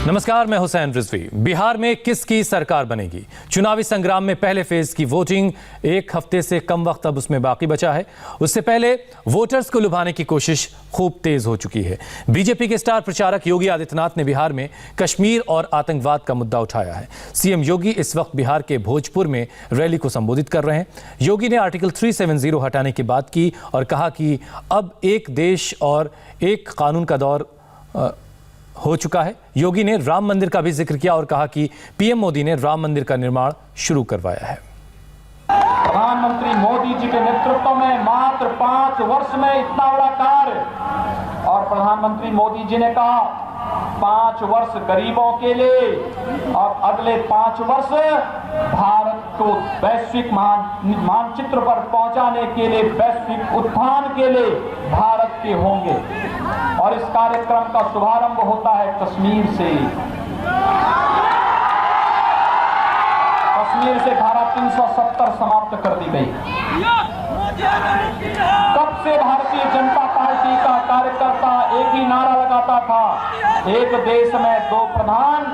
नमस्कार, मैं हुसैन रिजवी। बिहार में किसकी सरकार बनेगी? चुनावी संग्राम में पहले फेज की वोटिंग एक हफ्ते से कम वक्त अब उसमें बाकी बचा है। उससे पहले वोटर्स को लुभाने की कोशिश खूब तेज हो चुकी है। बीजेपी के स्टार प्रचारक योगी आदित्यनाथ ने बिहार में कश्मीर और आतंकवाद का मुद्दा उठाया है। सीएम योगी इस वक्त बिहार के भोजपुर में रैली को संबोधित कर रहे हैं। योगी ने आर्टिकल 370 हटाने की बात की और कहा कि अब एक देश और एक कानून का दौर हो चुका है। योगी ने राम मंदिर का भी जिक्र किया और कहा कि पीएम मोदी ने राम मंदिर का निर्माण शुरू करवाया है। प्रधानमंत्री मोदी जी के नेतृत्व में मात्र 5 वर्ष में इतना बड़ा कार्य, और प्रधानमंत्री मोदी जी ने कहा 5 वर्ष गरीबों के लिए और अगले 5 वर्ष भारत को वैश्विक मानचित्र पर पहुंचाने के लिए, वैश्विक उत्थान के लिए भारत के होंगे। और इस कार्यक्रम का शुभारंभ होता है कश्मीर से। कश्मीर से धारा 370 समाप्त कर दी गई। कब से भारतीय जनता पार्टी का कार्यकर्ता एक ही नारा लगाता था, एक देश में 2 प्रधान,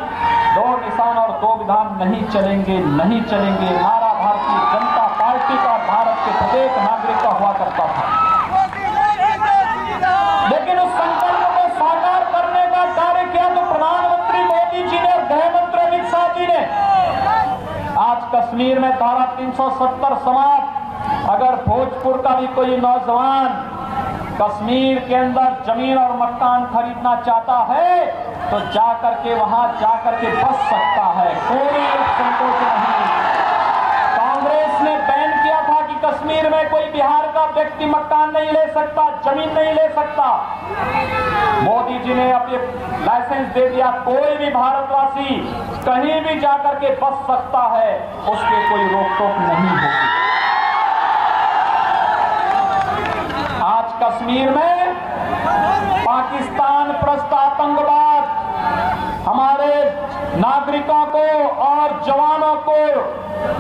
2 निशान और 2 विधान नहीं चलेंगे, नहीं चलेंगे। नारा भारतीय जनता पार्टी का, भारत के प्रत्येक नागरिक का हुआ करता था। लेकिन उस संकल्प को साकार करने का कार्य किया तो प्रधानमंत्री मोदी जी ने, गृह मंत्री अमित शाह जी ने। आज कश्मीर में धारा 370 समाप्त। अगर भोजपुर का भी कोई नौजवान कश्मीर के अंदर जमीन और मकान खरीदना चाहता है तो जाकर के वहां जाकर के बस सकता है, कोई संकोच नहीं। कांग्रेस ने बैन किया था कि कश्मीर में कोई बिहार का व्यक्ति मकान नहीं ले सकता, जमीन नहीं ले सकता। मोदी जी ने अपने लाइसेंस दे दिया, कोई भी भारतवासी कहीं भी जाकर के बस सकता है, उसके कोई रोक टोक नहीं होगी। आज कश्मीर में पाकिस्तान प्रस्त आतंकवाद हमारे नागरिकों को और जवानों को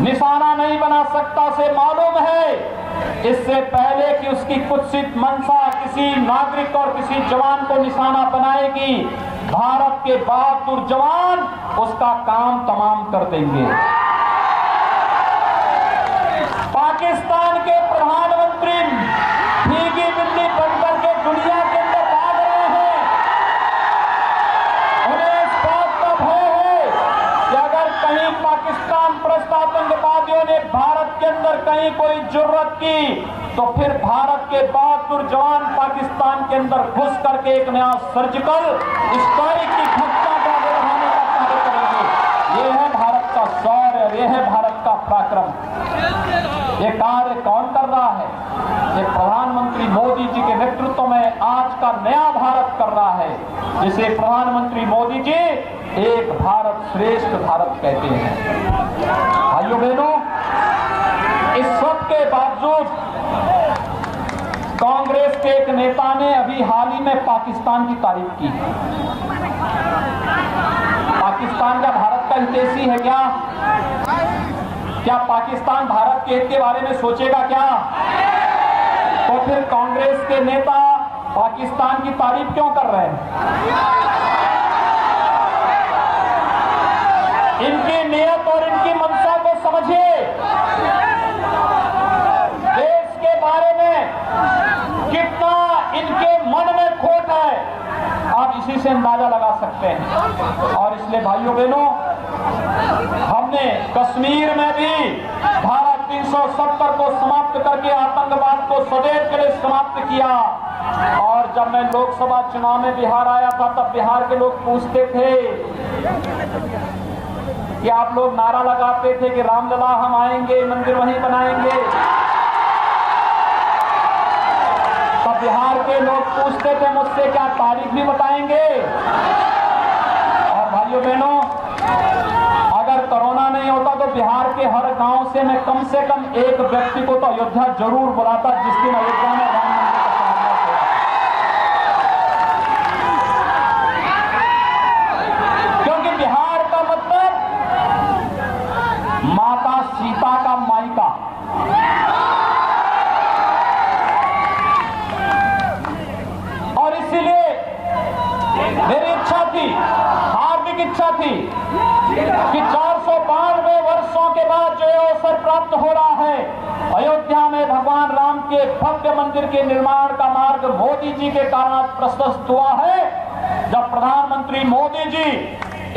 निशाना नहीं बना सकता से मालूम है। इससे पहले कि उसकी कुत्सित मंशा किसी नागरिक और किसी जवान को निशाना बनाएगी, भारत के बहादुर जवान उसका काम तमाम कर देंगे। पाकिस्तान के प्रधानमंत्री भीगी बिल्ली बनकर के दुनिया के अंदर भाग रहे हैं। उन्हें इस बात का भय है कि अगर कहीं पाकिस्तान प्रस्त आतंकवादियों ने भारत के अंदर कहीं कोई जुर्रत की तो फिर भारत के बहादुर जवान पाकिस्तान के अंदर घुस करके एक नया सर्जिकल स्ट्राइक की घटना का बढ़ाने का कार्य करेंगे। ये है भारत का शौर्य, ये है भारत का पराक्रम। ये कार्य कौन कर रहा है? ये प्रधानमंत्री मोदी जी के नेतृत्व में आज का नया भारत कर रहा है, जिसे प्रधानमंत्री मोदी जी एक भारत श्रेष्ठ भारत कहते हैं। भाइयों बहनों, इस सब के बावजूद कांग्रेस के एक नेता ने अभी हाल ही में पाकिस्तान की तारीफ की। पाकिस्तान क्या भारत का हितैषी है क्या? क्या पाकिस्तान भारत के हित के बारे में सोचेगा क्या? तो फिर कांग्रेस के नेता पाकिस्तान की तारीफ क्यों कर रहे हैं? इनकी नियत और इनकी मंशा को समझिए। देश के बारे में कितना इनके मन में खोट है, आप इसी से अंदाजा लगा सकते हैं। और इसलिए भाइयों बहनों, हमने कश्मीर में भी धारा 370 को समाप्त करके आतंकवाद को सदैव के लिए समाप्त किया। और जब मैं लोकसभा चुनाव में बिहार आया था तब बिहार के लोग पूछते थे कि आप लोग नारा लगाते थे कि रामलला हम आएंगे, मंदिर वहीं बनाएंगे। तब बिहार के लोग पूछते थे मुझसे, क्या तारीख भी बताएंगे? और भाइयों बहनों, अगर कोरोना नहीं होता तो बिहार के हर गांव से मैं कम से कम एक व्यक्ति को तो अयोध्या जरूर बुलाता, जिस दिन अयोध्या में राम मंदिर का शिलान्यास होगा। क्योंकि बिहार का मतलब माता सीता का मायका। और इसीलिए मेरी इच्छा थी, हार्दिक इच्छा थी कि 492 वर्षों के बाद जो अवसर प्राप्त हो रहा है, अयोध्या में भगवान राम के भव्य मंदिर के निर्माण का मार्ग मोदी जी के कारण प्रशस्त हुआ है। जब प्रधानमंत्री मोदी जी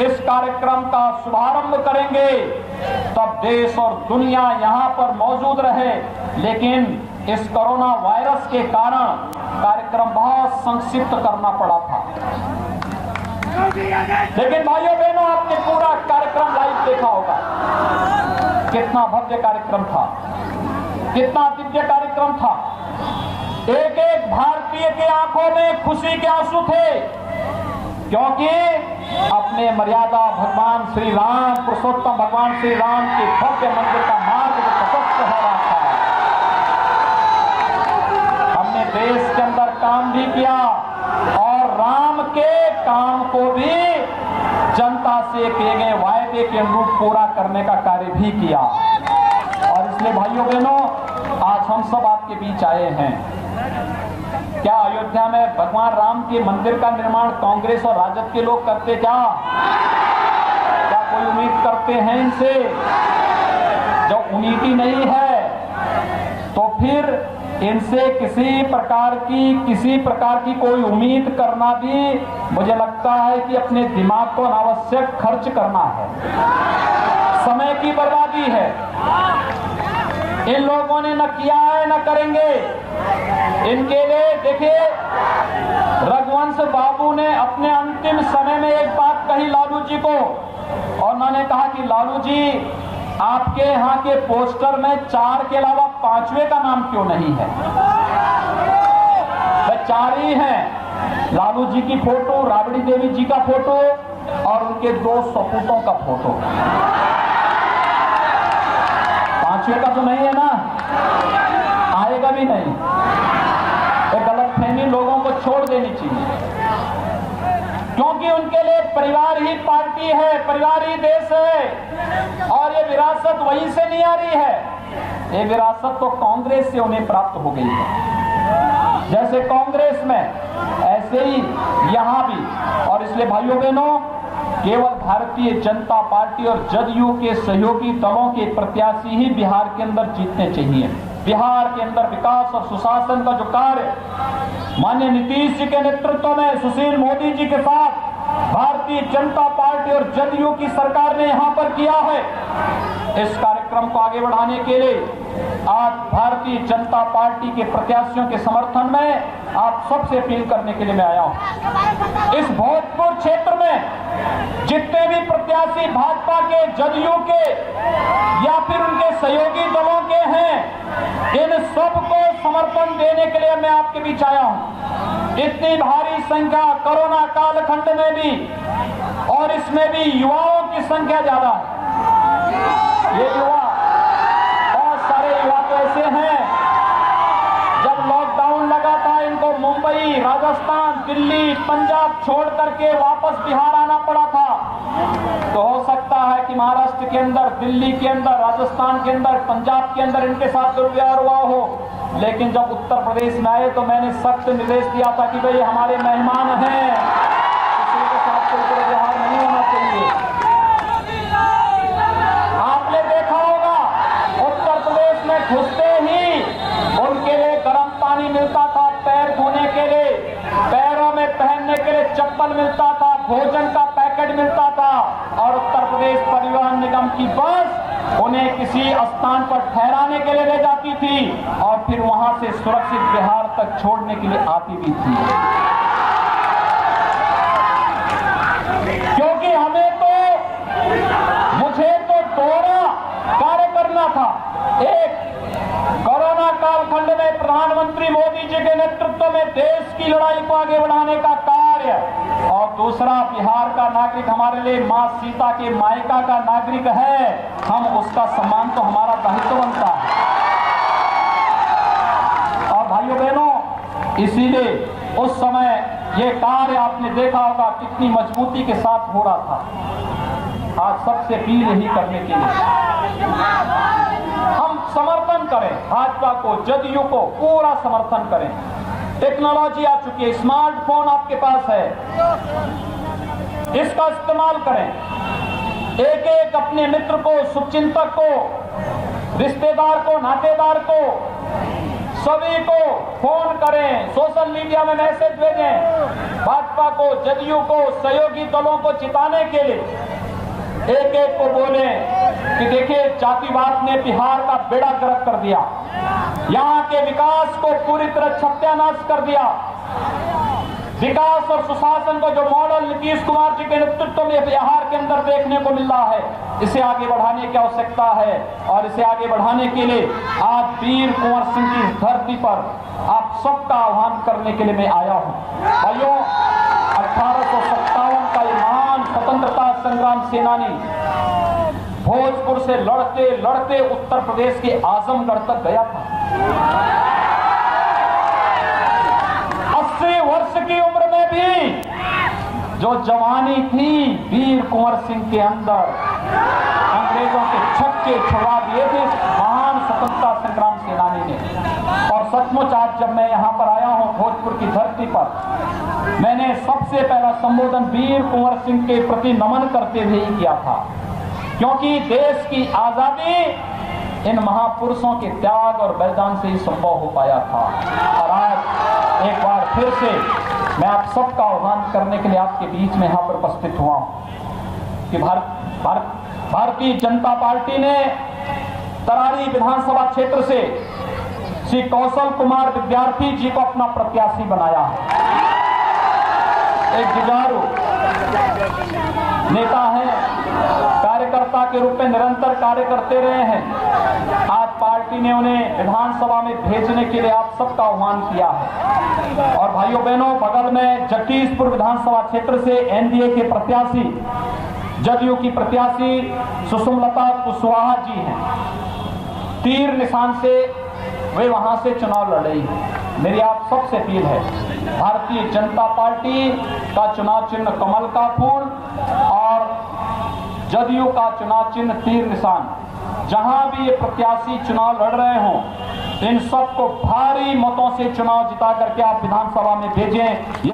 इस कार्यक्रम का शुभारंभ करेंगे तब देश और दुनिया यहां पर मौजूद रहे, लेकिन इस कोरोना वायरस के कारण कार्यक्रम बहुत संक्षिप्त करना पड़ा था। लेकिन भाइयों बहनों, आपने पूरा कार्यक्रम लाइव देखा होगा। कितना भव्य कार्यक्रम था, कितना दिव्य कार्यक्रम था। एक एक भारतीय के आंखों में खुशी के आंसू थे, क्योंकि अपने मर्यादा भगवान श्री राम, पुरुषोत्तम भगवान श्री राम के भव्य मंदिर का मार्ग प्रशस्त हो रहा था। हमने देश के अंदर काम भी किया और राम के काम को भी जनता से किए गए वायदे के अनुरूप पूरा करने का कार्य भी किया। और इसलिए भाइयों बहनों, आज हम सब आपके बीच आए हैं। क्या अयोध्या में भगवान राम के मंदिर का निर्माण कांग्रेस और राजद के लोग करते? क्या कोई उम्मीद करते हैं इनसे? जब उम्मीद ही नहीं है तो फिर इनसे किसी प्रकार की कोई उम्मीद करना भी मुझे लगता है कि अपने दिमाग को अनावश्यक खर्च करना है, समय की बर्बादी है। इन लोगों ने न किया है न करेंगे। इनके लिए देखिए, रघुवंश बाबू ने अपने अंतिम समय में एक बात कही लालू जी को, और उन्होंने कहा कि लालू जी, आपके यहाँ के पोस्टर में 4 के अलावा 5वें का नाम क्यों नहीं है? वे 4 ही हैं, लालू जी की फोटो, राबड़ी देवी जी का फोटो और उनके 2 सपूतों का फोटो। 5वें का तो नहीं है ना, आएगा भी नहीं। एक गलतफहमी लोगों को छोड़ देनी चाहिए, क्योंकि उनके लिए परिवार ही पार्टी है, परिवार ही देश है। और ये विरासत वहीं से नहीं आ रही है, ये विरासत तो कांग्रेस से उन्हें प्राप्त हो गई है। जैसे कांग्रेस में ऐसे ही यहां भी। और इसलिए भाइयों बहनों, केवल भारतीय जनता पार्टी और जदयू के सहयोगी दलों के प्रत्याशी ही बिहार के अंदर जीतने चाहिए। बिहार के अंदर विकास और सुशासन का जो कार्य माननीय नीतीश जी के नेतृत्व में सुशील मोदी जी के साथ भारतीय जनता पार्टी और जदयू की सरकार ने यहां पर किया है, इस कार्यक्रम को आगे बढ़ाने के लिए आज भारतीय जनता पार्टी के प्रत्याशियों के समर्थन में आप सबसे अपील करने के लिए मैं आया हूं। इस भोजपुर क्षेत्र में जितने भी प्रत्याशी भाजपा के, जदयू के या फिर उनके सहयोगी दलों के हैं, इन सबको समर्थन देने के लिए मैं आपके बीच आया हूं। इतनी भारी संख्या कोरोना कालखंड में भी, और इसमें भी युवाओं की संख्या ज्यादा है। ये युवा, बहुत सारे युवा तो ऐसे हैं, जब लॉकडाउन लगा था इनको मुंबई, राजस्थान, दिल्ली, पंजाब छोड़ करके वापस बिहार आना पड़ा था। तो हो सकता है कि महाराष्ट्र के अंदर, दिल्ली के अंदर, राजस्थान के अंदर, पंजाब के अंदर इनके साथ दुर्व्यवहार हुआ हो, लेकिन जब उत्तर प्रदेश में आए तो मैंने सख्त निर्देश दिया था कि भाई हमारे मेहमान हैं, किसी के साथ कोई दुर्व्यवहार नहीं होना चाहिए। आपने देखा होगा उत्तर प्रदेश में घुसते ही उनके लिए गर्म पानी मिलता था, पैर धोने के लिए, पैरों में पहनने के लिए चप्पल मिलता था, भोजन का पैकेट मिलता था, और उत्तर प्रदेश परिवहन निगम की बस उन्हें किसी स्थान पर ठहराने के लिए ले जाती थी और फिर वहां से सुरक्षित बिहार तक छोड़ने के लिए आती भी थी। क्योंकि मुझे तो दोहरा कार्य करना था। एक, कोरोना कालखंड में प्रधानमंत्री मोदी जी के नेतृत्व में देश की लड़ाई को आगे बढ़ाने का कार्य, और दूसरा, बिहार का नागरिक हमारे लिए मां सीता के मायका का नागरिक है, हम उसका सम्मान तो हमारा दायित्व बनता है। और भाइयों बहनों, इसीलिए उस समय ये कार्य आपने देखा होगा कितनी मजबूती के साथ हो रहा था। आज सबसे अपील यही करने के लिए हम समर्थन करें, भाजपा को, जदयू को पूरा समर्थन करें। टेक्नोलॉजी आ चुकी है, स्मार्टफोन आपके पास है, इसका इस्तेमाल करें। एक एक अपने मित्र को, शुभचिंतक को, रिश्तेदार को, नातेदार को, सभी को फोन करें, सोशल मीडिया में मैसेज भेजें। भाजपा को, जदयू को, सहयोगी दलों को जिताने के लिए एक एक को बोले कि देखिए जातिवाद ने बिहार का बेड़ा गर्क कर दिया, यहाँ के विकास को पूरी तरह सत्यानाश कर दिया। विकास और सुशासन को जो मॉडल नीतीश कुमार जी के नेतृत्व में बिहार के अंदर देखने को मिल रहा है, इसे आगे बढ़ाने की आवश्यकता है। और इसे आगे बढ़ाने के लिए आज वीर कुंवर सिंह की धरती पर आप सबका आह्वान करने के लिए मैं आया हूं। भाइयों, 1857 का ये महान स्वतंत्रता संग्राम सेनानी भोजपुर से लड़ते लड़ते उत्तर प्रदेश के आजमगढ़ तक गया था। 80 वर्ष की उम्र में भी जो जवानी थी वीर कुंवर सिंह के अंदर, अंग्रेजों के छक्के छुड़ा दिए थे महान स्वतंत्रता संग्राम सेनानी ने। और सचमुच आज जब मैं यहाँ पर आया हूँ भोजपुर की धरती पर, मैंने सबसे पहला संबोधन वीर कुंवर सिंह के प्रति नमन करते हुए ही किया था, क्योंकि देश की आजादी इन महापुरुषों के त्याग और बलिदान से ही संभव हो पाया था। और आज एक बार फिर से मैं आप सबका आह्वान करने के लिए आपके बीच में यहाँ पर उपस्थित हुआ हूँ कि भारतीय जनता पार्टी ने तरारी विधानसभा क्षेत्र से श्री कौशल कुमार विद्यार्थी जी को अपना प्रत्याशी बनाया है। एक जुझारू नेता है, कार्यकर्ता के रूप में निरंतर कार्य करते रहे हैं। आज पार्टी ने उन्हें विधानसभा में भेजने के लिए आप सबका आह्वान किया है। और भाइयों बहनों, बगल में जगदीशपुर विधानसभा क्षेत्र से एनडीए के प्रत्याशी, जदयू की प्रत्याशी सुषमलता कुशवाहा जी हैं। तीर निशान से वे वहां से चुनाव लड़ रही है। मेरी आप सबसे अपील है, भारतीय जनता पार्टी का चुनाव चिन्ह कमल का फूल और जदयू का चुनाव चिन्ह तीर निशान, जहां भी ये प्रत्याशी चुनाव लड़ रहे हों, इन सबको भारी मतों से चुनाव जिता करके आप विधानसभा में भेजें।